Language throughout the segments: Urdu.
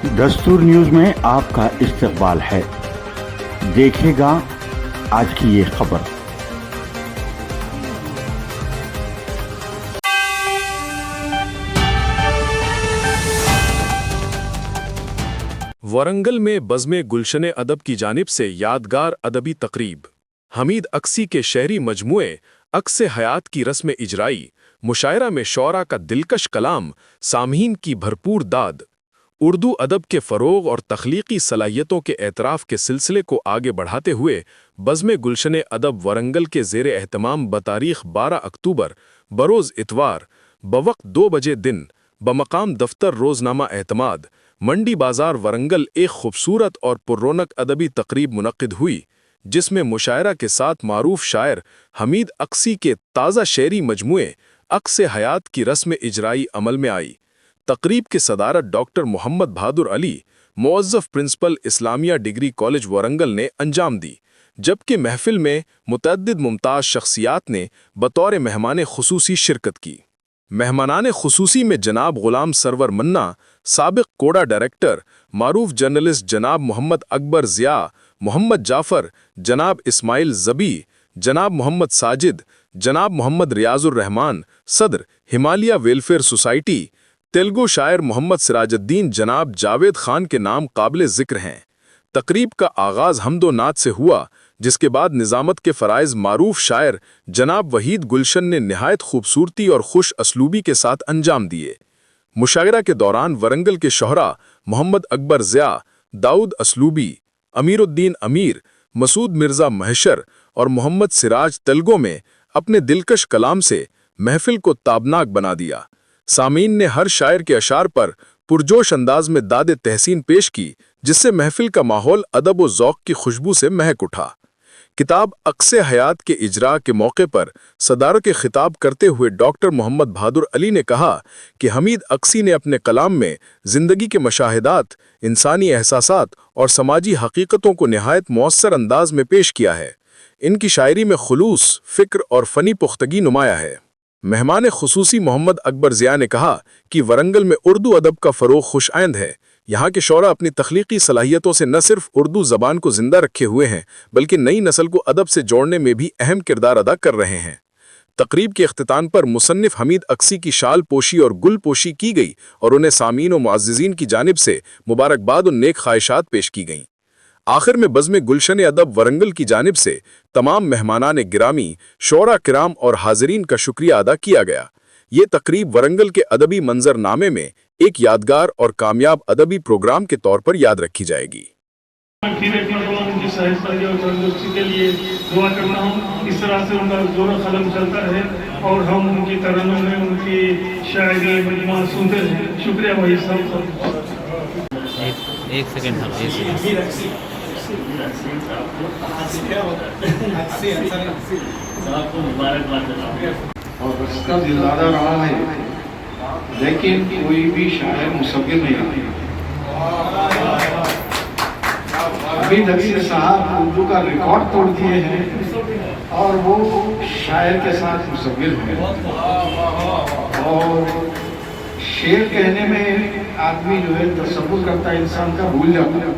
دستور نیوز میں آپ کا استقبال ہے۔ دیکھیے گا آج کی یہ خبر۔ ورنگل میں بزم گلشن ادب کی جانب سے یادگار ادبی تقریب۔ حمید اقسی کے شعری مجموعے عکس حیات کی رسم اجرائی، مشاعرہ میں شعراء کا دلکش کلام، سامعین کی بھرپور داد۔ اردو ادب کے فروغ اور تخلیقی صلاحیتوں کے اعتراف کے سلسلے کو آگے بڑھاتے ہوئے بزم گلشن ادب ورنگل کے زیر اہتمام بتاریخ 12 اکتوبر بروز اتوار بوقت 2 بجے دن بمقام دفتر روزنامہ اعتماد، منڈی بازار ورنگل ایک خوبصورت اور پررونق ادبی تقریب منعقد ہوئی، جس میں مشاعرہ کے ساتھ معروف شاعر حمید اقسی کے تازہ شعری مجموعے عکس حیات کی رسم اجرائی عمل میں آئی۔ تقریب کی صدارت ڈاکٹر محمد بہادر علی، موظف پرنسپل اسلامیہ ڈگری کالج ورنگل نے انجام دی، جبکہ محفل میں متعدد ممتاز شخصیات نے بطور مہمان خصوصی شرکت کی۔ مہمانان خصوصی میں جناب غلام سرور منا، سابق کوڑا ڈائریکٹر، معروف جرنلسٹ جناب محمد اکبر ضیاء، محمد جعفر، جناب اسماعیل زبی، جناب محمد ساجد، جناب محمد ریاض الرحمان، صدر ہمالیہ ویلفیئر سوسائٹی، تیلگو شاعر محمد سراج الدین جناب جاوید خان کے نام قابل ذکر ہیں۔ تقریب کا آغاز حمد و نعت سے ہوا، جس کے بعد نظامت کے فرائض معروف شاعر جناب وحید گلشن نے نہایت خوبصورتی اور خوش اسلوبی کے ساتھ انجام دیے۔ مشاعرہ کے دوران ورنگل کے شہرا محمد اکبر ضیاء، داؤد اسلوبی، امیر الدین امیر، مسعود مرزا محشر اور محمد سراج تیلگو میں اپنے دلکش کلام سے محفل کو تابناک بنا دیا۔ سامعین نے ہر شاعر کے اشعار پر پرجوش انداز میں داد تحسین پیش کی، جس سے محفل کا ماحول ادب و ذوق کی خوشبو سے مہک اٹھا۔ کتاب عکس حیات کے اجراء کے موقع پر صدارت خطاب کرتے ہوئے ڈاکٹر محمد بہادر علی نے کہا کہ حمید اقسی نے اپنے کلام میں زندگی کے مشاہدات، انسانی احساسات اور سماجی حقیقتوں کو نہایت مؤثر انداز میں پیش کیا ہے۔ ان کی شاعری میں خلوص، فکر اور فنی پختگی نمایاں ہے۔ مہمان خصوصی محمد اکبر ضیاء نے کہا کہ ورنگل میں اردو ادب کا فروغ خوش آئند ہے۔ یہاں کے شعراء اپنی تخلیقی صلاحیتوں سے نہ صرف اردو زبان کو زندہ رکھے ہوئے ہیں، بلکہ نئی نسل کو ادب سے جوڑنے میں بھی اہم کردار ادا کر رہے ہیں۔ تقریب کے اختتام پر مصنف حمید اقسی کی شال پوشی اور گل پوشی کی گئی اور انہیں سامعین و معززین کی جانب سے مبارکباد اور نیک خواہشات پیش کی گئیں۔ آخر میں بزم گلشن ادب ورنگل کی جانب سے تمام مہمانان گرامی، شعراء کرام اور حاضرین کا شکریہ ادا کیا گیا۔ یہ تقریب ورنگل کے ادبی منظر نامے میں ایک یادگار اور کامیاب ادبی پروگرام کے طور پر یاد رکھی جائے گی۔ ان کی صحت اور تندرستی کے لیے دعا کرنا ہوں، اس طرح سے ان کا زور و قلم چلتا رہے اور ہم ان کی ترنم میں ان کی شاعری مجموعہ سنتے رہیں۔ شکریہ بھائی صاحب۔ ایک سیکنڈ اور اس کا دلدادہ رہا ہے، لیکن کوئی بھی شاعر مصور نہیں رہا۔ حمید اقسی صاحب اردو کا ریکارڈ توڑ دیے ہیں اور وہ شاعر کے ساتھ مصور ہیں۔ اور شعر کہنے میں آدمی جو ہے تصور کرتا ہے، انسان کا بھول جاتا ہے،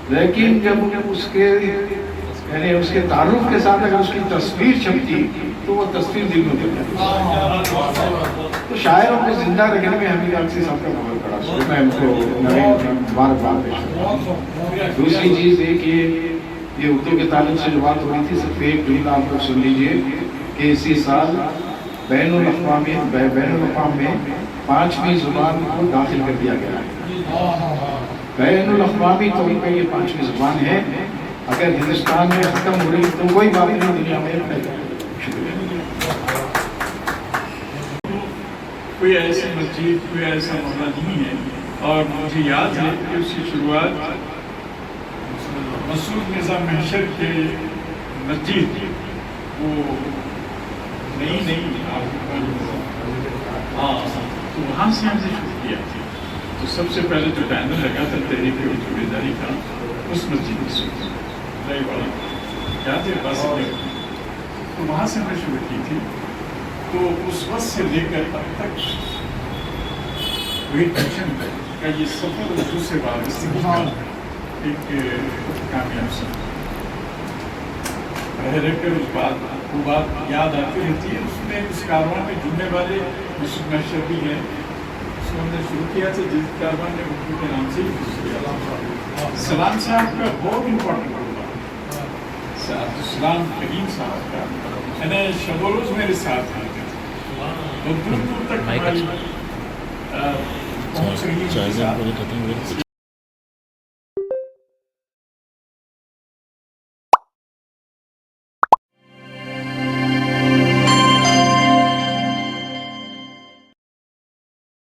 لیکن جب اس کے یعنی اس کے تعارف کے ساتھ اگر اس کی تصویر چھپتی تو وہ تصویر دل میں اتر جاتی۔ تو شاعروں کو زندہ رکھنے میں حمید اقسی صاحب کا بہت بڑا سوچ، میں ان کو بار پیش کرتا ہوں۔ دوسری چیز ایک یہ اردو کے تعلق سے جو بات ہو رہی تھی، صرف ایک جملہ آپ لوگ سن لیجئے کہ اسی سال بین الاقوامی میں 5ویں زبان کو داخل کر دیا گیا ہے۔ بین الاقوامی طور پہ یہ 5ویں زبان ہے۔ اگر ہندوستان میں ختم ہو رہی تو کوئی بات نہیں، دنیا میں شکریہ۔ کوئی ایسی مسجد، کوئی ایسا معاملہ نہیں ہے، اور مجھے یاد ہے کہ اس کی شروعات مسعود مرزا محشر کے مسجد وہ نئی تو وہاں سے ہم نے شروع کیا تھا۔ تو سب سے پہلے جو بینر لگا تھا تحریک اردو بیداری کا، اس مسجد میں نئی والا یاد ہے بس، تو وہاں سے ہم نے شروع کی تھی۔ تو اس وقت سے لے کر اب تک وہی ٹینشن ہے کا یہ سفر اردو سے وابستہ ایک کامیاب سفر رہ رہ کر اس بات وہ بات یاد آتی رہتی ہے. اس میں اس کاروان میں جڑنے والے یوسف محشر بھی ہیں. اس کو ہم نے شروع کیا تھا جس کاروان نے اردو کے نام سے شروع کیا. سلام صاحب کا بہت امپورٹنٹ ہوگا. عبدالسلام فہیم صاحب کا میں نے شب و روز میرے ساتھ ہیں اور دور دور تک ہماری پہنچ رہی ہے.